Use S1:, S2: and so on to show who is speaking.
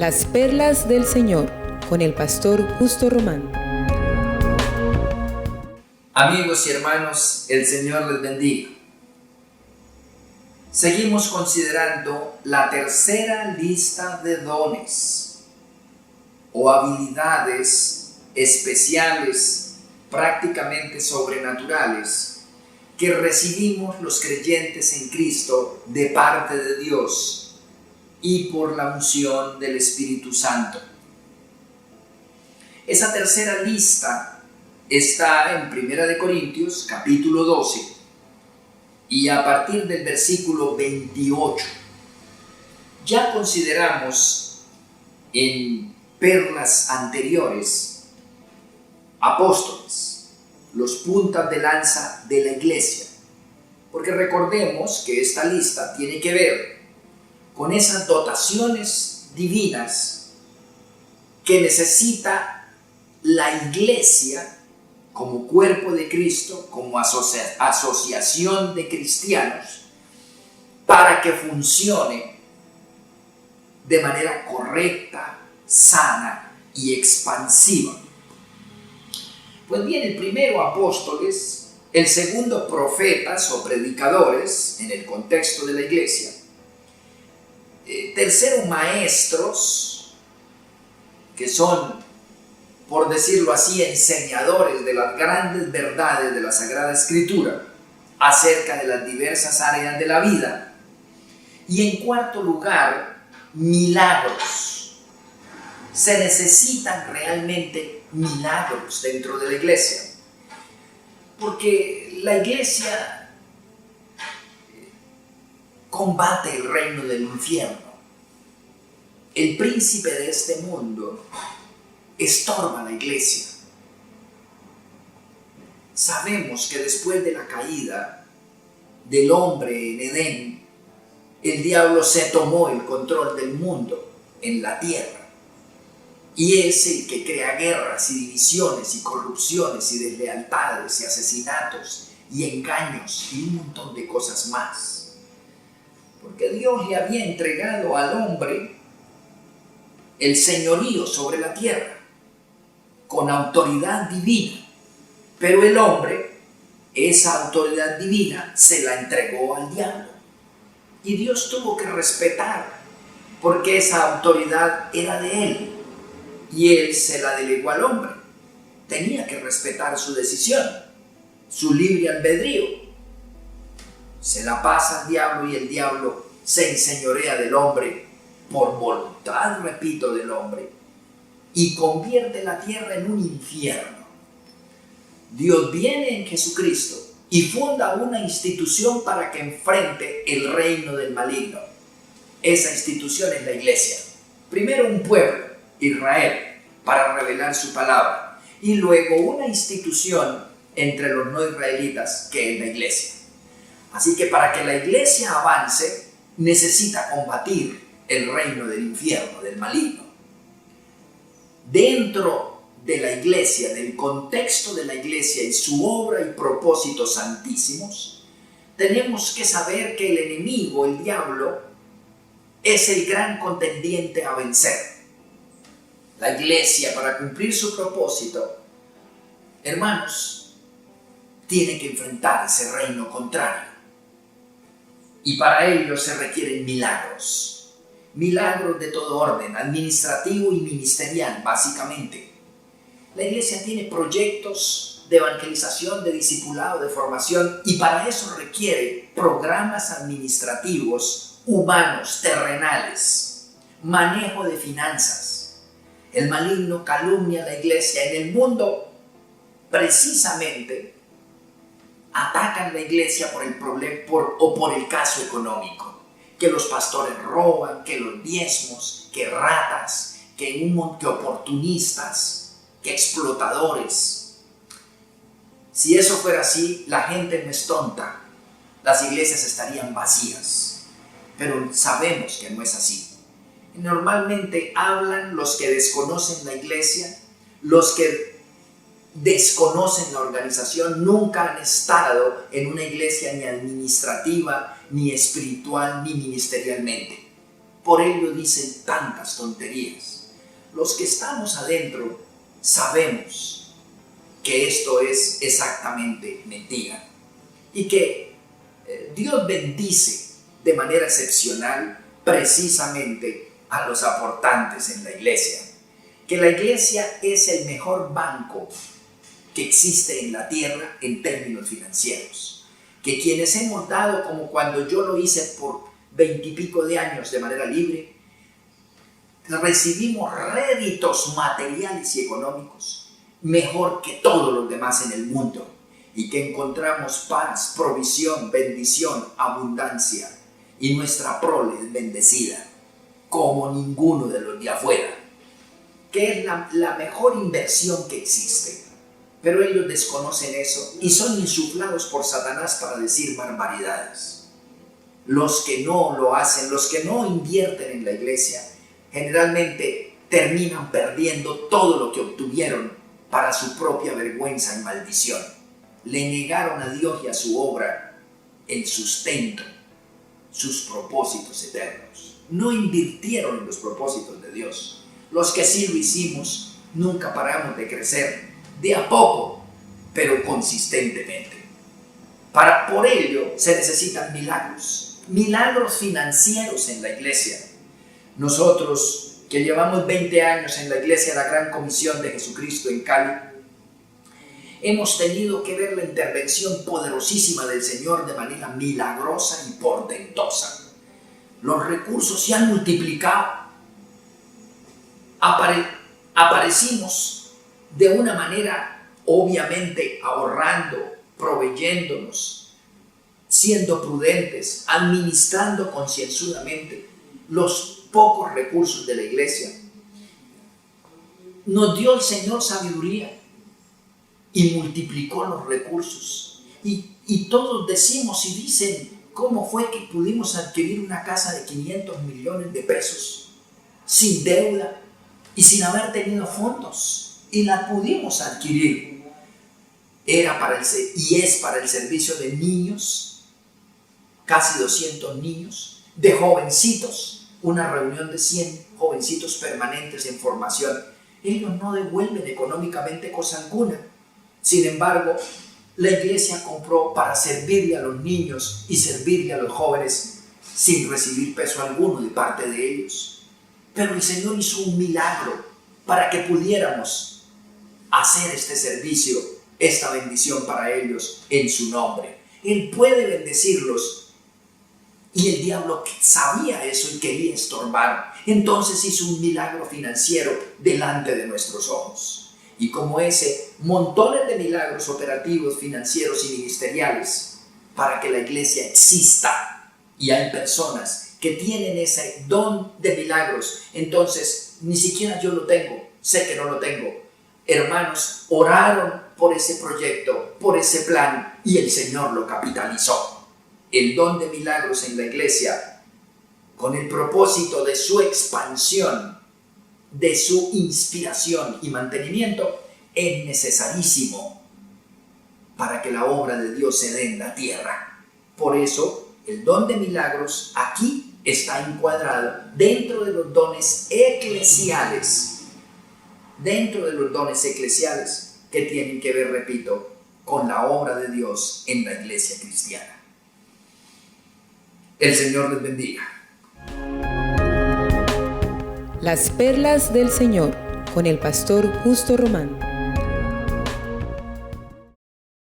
S1: Las perlas del Señor, con el pastor Justo Román.
S2: Amigos y hermanos, el Señor les bendiga. Seguimos considerando la tercera lista de dones o habilidades especiales, prácticamente sobrenaturales, que recibimos los creyentes en Cristo de parte de Dios y por la unción del Espíritu Santo. Esa tercera lista está en 1 Corintios capítulo 12 y a partir del versículo 28. Ya consideramos en perlas anteriores apóstoles, los puntas de lanza de la iglesia, porque recordemos que esta lista tiene que ver con esas dotaciones divinas que necesita la iglesia como cuerpo de Cristo, como asociación de cristianos, para que funcione de manera correcta, sana y expansiva. Pues bien, el primero apóstoles, el segundo profetas o predicadores en el contexto de la iglesia, tercero maestros, que son, por decirlo así, enseñadores de las grandes verdades de la Sagrada Escritura acerca de las diversas áreas de la vida. Y en cuarto lugar, milagros. Se necesitan realmente milagros dentro de la iglesia, porque la iglesia combate el reino del infierno. El príncipe de este mundo estorba a la iglesia. Sabemos que después de la caída del hombre en Edén, el diablo se tomó el control del mundo en la tierra. Y es el que crea guerras y divisiones y corrupciones y deslealtades y asesinatos y engaños y un montón de cosas más. Porque Dios le había entregado al hombre el señorío sobre la tierra con autoridad divina, pero el hombre esa autoridad divina se la entregó al diablo y Dios tuvo que respetar, porque esa autoridad era de él y él se la delegó al hombre. Tenía que respetar su decisión, su libre albedrío. Se la pasa al diablo y el diablo se enseñorea del hombre por voluntad, repito, del hombre, y convierte la tierra en un infierno. Dios viene en Jesucristo y funda una institución para que enfrente el reino del maligno. Esa institución es la iglesia. Primero un pueblo, Israel, para revelar su palabra, y luego una institución entre los no israelitas, que es la iglesia. Así que para que la iglesia avance, necesita combatir el reino del infierno, del maligno. Dentro de la iglesia, del contexto de la iglesia y su obra y propósitos santísimos, tenemos que saber que el enemigo, el diablo, es el gran contendiente a vencer. La iglesia, para cumplir su propósito, hermanos, tiene que enfrentar ese reino contrario. Y para ello se requieren milagros. Milagros de todo orden, administrativo y ministerial, básicamente. La iglesia tiene proyectos de evangelización, de discipulado, de formación, y para eso requiere programas administrativos, humanos, terrenales, manejo de finanzas. El maligno calumnia a la iglesia. En el mundo, precisamente, atacan la iglesia por el problema por el caso económico, que los pastores roban, que los diezmos, que ratas, que oportunistas, que explotadores. Si eso fuera así, la gente no es tonta, las iglesias estarían vacías, pero sabemos que no es así. Normalmente hablan los que desconocen la iglesia, los que desconocen la organización, nunca han estado en una iglesia ni administrativa, ni espiritual, ni ministerialmente. Por ello dicen tantas tonterías. Los que estamos adentro sabemos que esto es exactamente mentira y que Dios bendice de manera excepcional precisamente a los aportantes en la iglesia. Que la iglesia es el mejor banco que existe en la tierra en términos financieros. Que quienes hemos dado, como cuando yo lo hice por 20 y pico de años de manera libre, recibimos réditos materiales y económicos mejor que todos los demás en el mundo, y que encontramos paz, provisión, bendición, abundancia, y nuestra prole es bendecida como ninguno de los de afuera, que es la mejor inversión que existe. Pero ellos desconocen eso y son insuflados por Satanás para decir barbaridades. Los que no lo hacen, los que no invierten en la iglesia, generalmente terminan perdiendo todo lo que obtuvieron para su propia vergüenza y maldición. Le negaron a Dios y a su obra el sustento, sus propósitos eternos. No invirtieron en los propósitos de Dios. Los que sí lo hicimos, nunca paramos de crecer, de a poco, pero consistentemente. Por ello se necesitan milagros financieros en la iglesia. Nosotros que llevamos 20 años en la iglesia, la Gran Comisión de Jesucristo en Cali, hemos tenido que ver la intervención poderosísima del Señor de manera milagrosa y portentosa. Los recursos se han multiplicado. Aparecimos de una manera, obviamente, ahorrando, proveyéndonos, siendo prudentes, administrando concienzudamente los pocos recursos de la iglesia. Nos dio el Señor sabiduría y multiplicó los recursos. Y todos decimos y dicen, ¿cómo fue que pudimos adquirir una casa de 500 millones de pesos sin deuda y sin haber tenido fondos? Y la pudimos adquirir. Era y es para el servicio de niños, casi 200 niños, de jovencitos, una reunión de 100 jovencitos permanentes en formación. Ellos no devuelven económicamente cosa alguna. Sin embargo, la iglesia compró para servirle a los niños y servirle a los jóvenes sin recibir peso alguno de parte de ellos. Pero el Señor hizo un milagro para que pudiéramos hacer este servicio, esta bendición para ellos en su nombre. Él puede bendecirlos. Y el diablo sabía eso y quería estorbar. Entonces hizo un milagro financiero delante de nuestros ojos. Y como ese, montones de milagros operativos, financieros y ministeriales para que la iglesia exista. Y hay personas que tienen ese don de milagros. Entonces, ni siquiera yo lo tengo, sé que no lo tengo. Hermanos, oraron por ese proyecto, por ese plan, y el Señor lo capitalizó. El don de milagros en la iglesia, con el propósito de su expansión, de su inspiración y mantenimiento, es necesarísimo para que la obra de Dios se dé en la tierra. Por eso, el don de milagros aquí está encuadrado dentro de los dones eclesiales, que tienen que ver, repito, con la obra de Dios en la iglesia cristiana. El Señor les bendiga.
S1: Las perlas del Señor, con el pastor Justo Román.